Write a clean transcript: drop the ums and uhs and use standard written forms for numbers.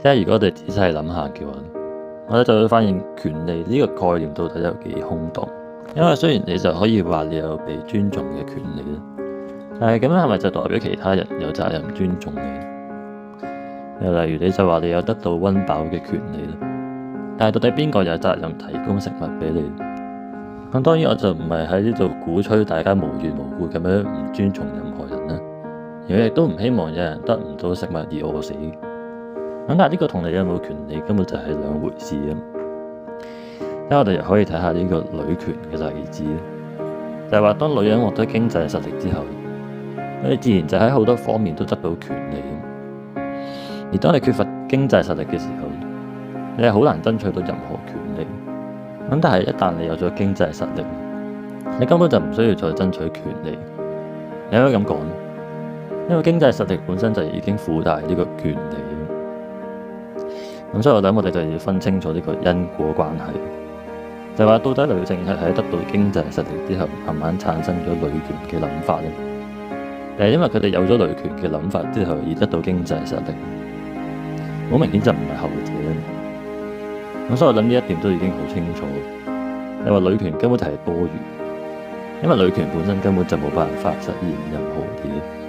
即係如果我哋仔細諗下嘅話，我哋就會發現權利呢個概念到底有幾空洞。因為雖然你就可以話你有被尊重嘅權利啦，但係咁樣係咪就代表其他人有責任尊重你？又例如你就話你有得到溫飽嘅權利啦，但係到底邊個有責任提供食物俾你？咁當然我就唔係喺呢度鼓吹大家無緣無故咁樣唔尊重任何人啦，而我亦都唔希望有人得唔到食物而餓死。咁但係呢個同你有冇權利根本就係兩回事啊！咁我哋又可以睇下呢個女權嘅例子，就係話當女人獲得經濟實力之後，佢哋自然就喺好多方面都得到權利。而當你缺乏經濟實力嘅時候，你係好難爭取到任何權利。咁但係一旦你有咗經濟實力，你根本就唔需要再爭取權利。你可以咁講，因為經濟實力本身就已經附帶呢個權利。咁所以我諗我哋就要分清楚呢個因果關係，就係話到底女性係喺得到經濟實力之後慢慢產生咗女權嘅諗法咧，定係因為佢哋有咗女權嘅諗法之後而得到經濟實力？好明顯就唔係後者。咁所以我諗呢一點都已經好清楚，你話女權根本就係多餘，因為女權本身根本就冇辦法實現任何嘢。